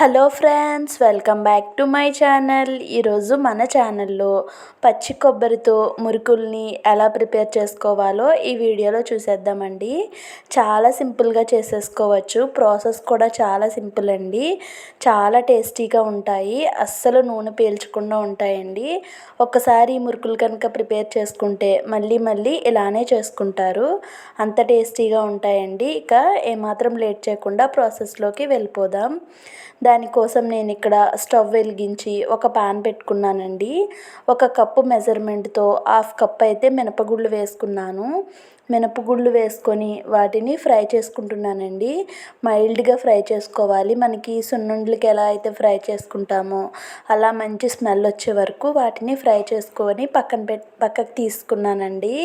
Hello friends, welcome back to my channel. ఈరోజు మన ఛానల్లో పచ్చి కొబ్బరితో మురుకుల్ని ఎలా ప్రిపేర్ చేసుకోవాలో ఈ వీడియోలో చూసేద్దామండి. చాలా సింపుల్గా చేసేసుకోవచ్చు. ప్రాసెస్ కూడా చాలా సింపుల్ అండి. చాలా టేస్టీగా ఉంటాయి. అస్సలు నూనె పీల్చకుండా ఉంటాయండి. ఒక్కసారి ఈ మురుకులు కనుక ప్రిపేర్ చేసుకుంటే మళ్ళీ మళ్ళీ ఇలానే చేసుకుంటారు. అంత టేస్టీగా ఉంటాయండి. ఇక ఏమాత్రం లేట్ చేయకుండా ప్రాసెస్లోకి వెళ్ళిపోదాం. దానికోసం నేను ఇక్కడ స్టవ్ వెలిగించి ఒక పాన్ పెట్టుకున్నానండి. 1 కప్పు మెజర్మెంట్తో 1/2 కప్ అయితే మినపగుళ్ళు వేసుకున్నాను. మినపగుళ్ళు వేసుకొని వాటిని ఫ్రై చేసుకుంటున్నానండి. మైల్డ్గా ఫ్రై చేసుకోవాలి. మనకి సున్నుండలకి ఎలా అయితే ఫ్రై చేసుకుంటామో అలా మంచి స్మెల్ వచ్చే వరకు వాటిని ఫ్రై చేసుకొని పక్కకు తీసుకున్నానండి.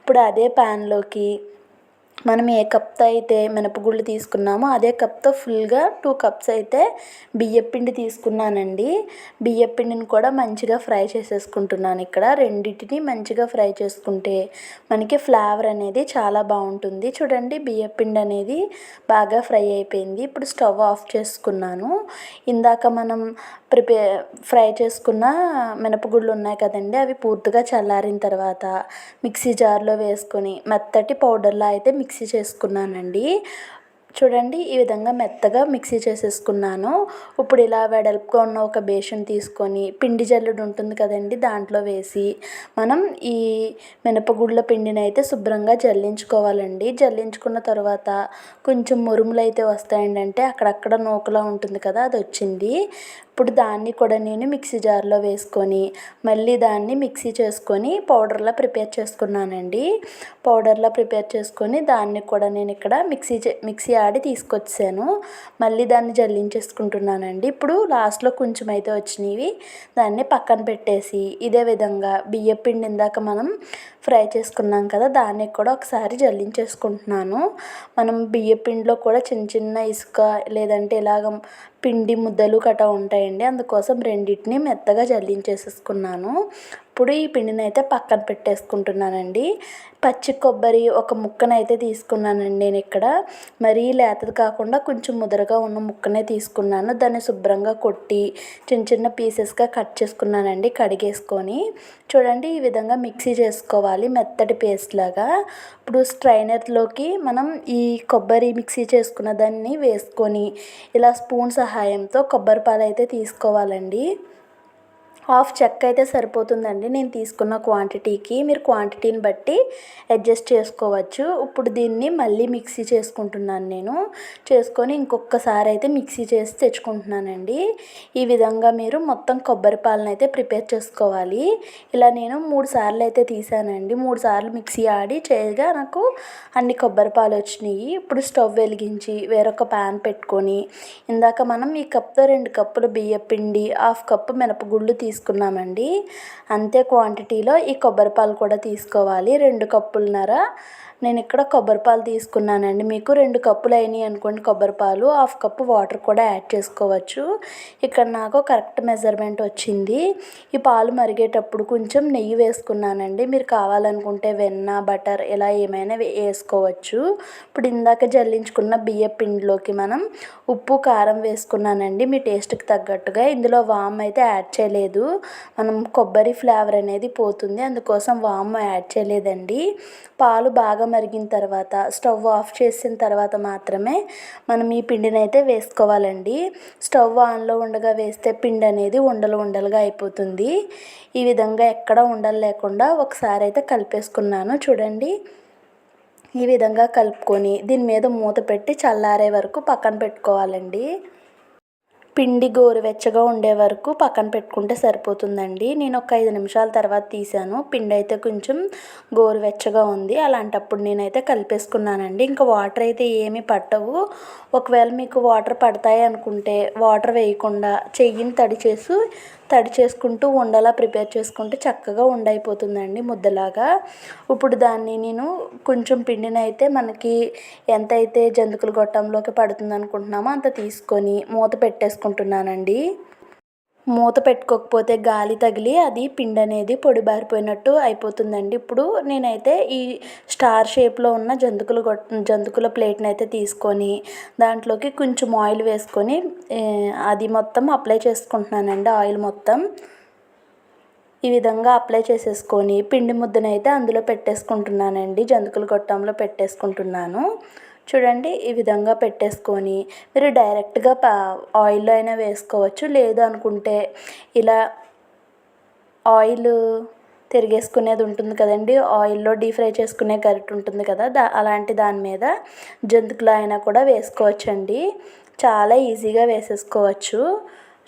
ఇప్పుడు అదే ప్యాన్లోకి మనం ఏ కప్తో అయితే మినపగుళ్ళు తీసుకున్నామో అదే కప్తో ఫుల్గా 2 కప్స్ అయితే బియ్యపిండి తీసుకున్నానండి. బియ్యపిండిని కూడా మంచిగా ఫ్రై చేసేసుకుంటున్నాను. ఇక్కడ రెండింటిని మంచిగా ఫ్రై చేసుకుంటే మనకి ఫ్లేవర్ అనేది చాలా బాగుంటుంది. చూడండి, బియ్యపిండి అనేది బాగా ఫ్రై అయిపోయింది. ఇప్పుడు స్టవ్ ఆఫ్ చేసుకున్నాను. ఇందాక మనం ఫ్రై చేసుకున్న మినపగుళ్ళు ఉన్నాయి కదండి, అవి పూర్తిగా చల్లారిన తర్వాత మిక్సీ జార్లో వేసుకొని మెత్తటి పౌడర్లా అయితే మిక్సీ చేసుకున్నానండి. చూడండి, ఈ విధంగా మెత్తగా మిక్సీ చేసేసుకున్నాను. ఇప్పుడు ఇలా వెడల్పుగా ఉన్న ఒక బేషన్ తీసుకొని పిండి జల్లెడ ఉంటుంది కదండి, దాంట్లో వేసి మనం ఈ మినపగుళ్ళ పిండిని అయితే శుభ్రంగా జల్లించుకోవాలండి. జల్లించుకున్న తర్వాత కొంచెం మురుములు అయితే వస్తాయండి. అంటే అక్కడక్కడ నూకలా ఉంటుంది కదా, అది వచ్చింది. ఇప్పుడు దాన్ని కూడా నేను మిక్సీ జార్లో వేసుకొని మళ్ళీ దాన్ని మిక్సీ చేసుకొని పౌడర్లా ప్రిపేర్ చేసుకున్నానండి. పౌడర్లా ప్రిపేర్ చేసుకొని దాన్ని కూడా నేను ఇక్కడ మిక్సీ ఆడి తీసుకొచ్చాను. మళ్ళీ దాన్ని జల్లించేసుకుంటున్నానండి. ఇప్పుడు లాస్ట్లో కొంచెం అయితే వచ్చినవి దాన్ని పక్కన పెట్టేసి ఇదే విధంగా బియ్యపిండి ఇందాక మనం ఫ్రై చేసుకున్నాం కదా, దాన్ని కూడా ఒకసారి జల్లించేసుకుంటున్నాను. మనం బియ్యపిండిలో కూడా చిన్న చిన్న ఇసుక లేదంటే ఇలాగ పిండి ముద్దలు కట్ట ఉంటాయండి. అందుకోసం రెండింటిని మెత్తగా జల్లించేసేసుకున్నాను. ఇప్పుడు ఈ పిండిని అయితే పక్కన పెట్టేసుకుంటున్నానండి. పచ్చి కొబ్బరి ఒక ముక్కనైతే తీసుకున్నానండి. నేను ఇక్కడ మరీ లేతది కాకుండా కొంచెం ముదరగా ఉన్న ముక్కనే తీసుకున్నాను. దాన్ని శుభ్రంగా కొట్టి చిన్న చిన్న పీసెస్గా కట్ చేసుకున్నానండి, కడిగేసుకొని. చూడండి, ఈ విధంగా మిక్సీ చేసుకోవాలి మెత్తటి పేస్ట్ లాగా. ఇప్పుడు స్ట్రైనర్లోకి మనం ఈ కొబ్బరి మిక్సీ చేసుకున్న దాన్ని వేసుకొని ఇలా స్పూన్ సహాయంతో కొబ్బరి పాలు అయితే తీసుకోవాలండి. 1/2 చెక్క అయితే సరిపోతుందండి నేను తీసుకున్న క్వాంటిటీకి. మీరు క్వాంటిటీని బట్టి అడ్జస్ట్ చేసుకోవచ్చు. ఇప్పుడు దీన్ని మళ్ళీ మిక్సీ చేసుకుంటున్నాను. నేను చేసుకొని ఇంకొకసారి అయితే మిక్సీ చేసి తెచ్చుకుంటున్నానండి. ఈ విధంగా మీరు మొత్తం కొబ్బరి పాలను అయితే ప్రిపేర్ చేసుకోవాలి. ఇలా నేను 3 సార్లు అయితే తీసానండి. 3 సార్లు మిక్సీ ఆడి చేయగా నాకు అన్ని కొబ్బరి పాలు వచ్చినాయి. ఇప్పుడు స్టవ్ వెలిగించి వేరొక ప్యాన్ పెట్టుకొని ఇందాక మనం ఈ కప్తో 2 కప్పులు బియ్యపిండి 1/2 కప్పు మినపగుళ్ళు తీసుకున్నామండి. అంతే క్వాంటిటీలో ఈ కొబ్బరి పాలు కూడా తీసుకోవాలి. 2 కప్పులున్నర నేను ఇక్కడ కొబ్బరి పాలు తీసుకున్నానండి. మీకు 2 కప్పులు అయినాయి అనుకోండి కొబ్బరి పాలు, 1/2 కప్పు వాటర్ కూడా యాడ్ చేసుకోవచ్చు. ఇక్కడ నాకు కరెక్ట్ మెజర్మెంట్ వచ్చింది. ఈ పాలు మరిగేటప్పుడు కొంచెం నెయ్యి వేసుకున్నానండి. మీరు కావాలనుకుంటే వెన్న, బటర్ ఇలా ఏమైనా వేసుకోవచ్చు. ఇప్పుడు ఇందాక జల్లించుకున్న బియ్య పిండిలోకి మనం ఉప్పు, కారం వేసుకున్నానండి మీ టేస్ట్కి తగ్గట్టుగా. ఇందులో వామ్ అయితే యాడ్ చేయలేదు. మనం కొబ్బరి ఫ్లేవర్ అనేది పోతుంది, అందుకోసం వామ్ యాడ్ చేయలేదండి. పాలు బాగా మరిగిన తర్వాత స్టవ్ ఆఫ్ చేసిన తర్వాత మాత్రమే మనం ఈ పిండిని అయితే వేసుకోవాలండి. స్టవ్ ఆన్లో ఉండగా వేస్తే పిండి అనేది ఉండలుగా అయిపోతుంది. ఈ విధంగా ఎక్కడ ఉండలు లేకుండా ఒకసారి అయితే కలిపేసుకున్నాను. చూడండి, ఈ విధంగా కలుపుకొని దీని మీద మూత పెట్టి చల్లారే వరకు పక్కన పెట్టుకోవాలండి. పిండి గోరువెచ్చగా ఉండే వరకు పక్కన పెట్టుకుంటే సరిపోతుందండి. నేను ఒక 5 నిమిషాల తర్వాత తీసాను. పిండి అయితే కొంచెం గోరువెచ్చగా ఉంది. అలాంటప్పుడు నేనైతే కలిపేసుకున్నానండి. ఇంకా వాటర్ అయితే ఏమీ పట్టవు. ఒకవేళ మీకు వాటర్ పడతాయి అనుకుంటే వాటర్ వేయకుండా చెయ్యిని తడి చేసుకుంటూ ఉండలా ప్రిపేర్ చేసుకుంటే చక్కగా ఉండైపోతుందండి ముద్దలాగా. ఇప్పుడు దాన్ని నేను కొంచెం పిండిని అయితే మనకి ఎంతైతే జంతికల గొట్టంలోకి పడుతుంది అనుకుంటున్నామో అంత తీసుకొని మూత పెట్టేసుకుంటున్నానండి. మూత పెట్టుకోకపోతే గాలి తగిలి అది పిండి అనేది పొడిబారిపోయినట్టు అయిపోతుందండి. ఇప్పుడు నేనైతే ఈ స్టార్ షేప్లో ఉన్న జంతికల ప్లేట్ని అయితే తీసుకొని దాంట్లోకి కొంచెం ఆయిల్ వేసుకొని అది మొత్తం అప్లై చేసుకుంటున్నానండి. ఆయిల్ మొత్తం ఈ విధంగా అప్లై చేసేసుకొని పిండి ముద్దనైతే అందులో పెట్టేసుకుంటున్నానండి. జంతికల గొట్టంలో పెట్టేసుకుంటున్నాను. చూడండి ఈ విధంగా పెట్టేసుకొని మీరు డైరెక్ట్గా ఆయిల్లో అయినా వేసుకోవచ్చు. లేదు అనుకుంటే ఇలా ఆయిల్ తిరిగేసుకునేది ఉంటుంది కదండి, ఆయిల్లో డీప్ ఫ్రై చేసుకునే గరిటె ఉంటుంది కదా, అలాంటి దాని మీద జంతికలు అయినా కూడా వేసుకోవచ్చండి. చాలా ఈజీగా వేసేసుకోవచ్చు.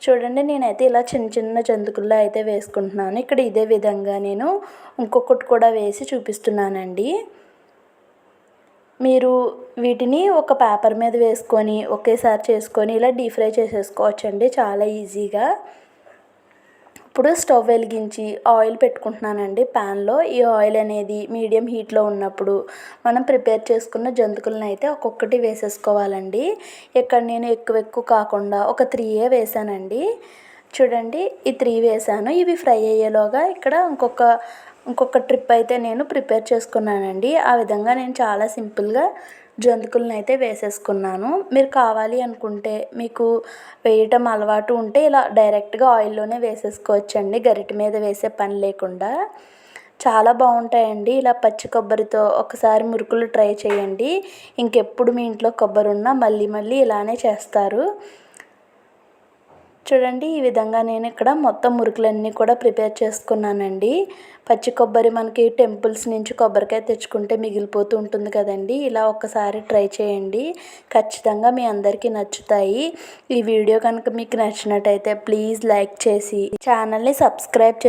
చూడండి నేనైతే ఇలా చిన్న చిన్న జంతికల్లో అయితే వేసుకుంటున్నాను. ఇక్కడ ఇదే విధంగా నేను ఇంకొకటి కూడా వేసి చూపిస్తున్నానండి. మీరు వీటిని ఒక పేపర్ మీద వేసుకొని ఒకేసారి చేసుకొని ఇలా డీప్ ఫ్రై చేసేసుకోవచ్చండి చాలా ఈజీగా. ఇప్పుడు స్టవ్ వెలిగించి ఆయిల్ పెట్టుకుంటున్నానండి ప్యాన్లో. ఈ ఆయిల్ అనేది మీడియం హీట్లో ఉన్నప్పుడు మనం ప్రిపేర్ చేసుకున్న జంతికలను అయితే ఒక్కొక్కటి వేసేసుకోవాలండి. ఇక్కడ నేను ఎక్కువ కాకుండా ఒక 3 వేసానండి. చూడండి ఈ 3 వేసాను. ఇవి ఫ్రై అయ్యేలోగా ఇక్కడ ఇంకొక ట్రిప్ అయితే నేను ప్రిపేర్ చేసుకున్నానండి. ఆ విధంగా నేను చాలా సింపుల్గా జంతికలను అయితే వేసేసుకున్నాను. మీరు కావాలి అనుకుంటే మీకు వేయటం అలవాటు ఉంటే ఇలా డైరెక్ట్గా ఆయిల్లోనే వేసేసుకోవచ్చండి, గరిటె మీద వేసే పని లేకుండా. చాలా బాగుంటాయండి. ఇలా పచ్చి కొబ్బరితో ఒకసారి మురుకులు ట్రై చేయండి. ఇంకెప్పుడు మీ ఇంట్లో కొబ్బరి ఉన్నా మళ్ళీ ఇలానే చేస్తారు. చూడండి ఈ విధంగా నేను ఇక్కడ మొత్తం మురుకులన్నీ కూడా ప్రిపేర్ చేసుకున్నానండి. పచ్చి కొబ్బరి మనకి టెంపుల్స్ నుంచి కొబ్బరికాయ తెచ్చుకుంటే మిగిలిపోతూ ఉంటుంది కదండి, ఇలా ఒక్కసారి ట్రై చేయండి. ఖచ్చితంగా మీ అందరికీ నచ్చుతాయి. ఈ వీడియో కనుక మీకు నచ్చినట్టయితే ప్లీజ్ లైక్ చేసి ఛానల్ని సబ్స్క్రైబ్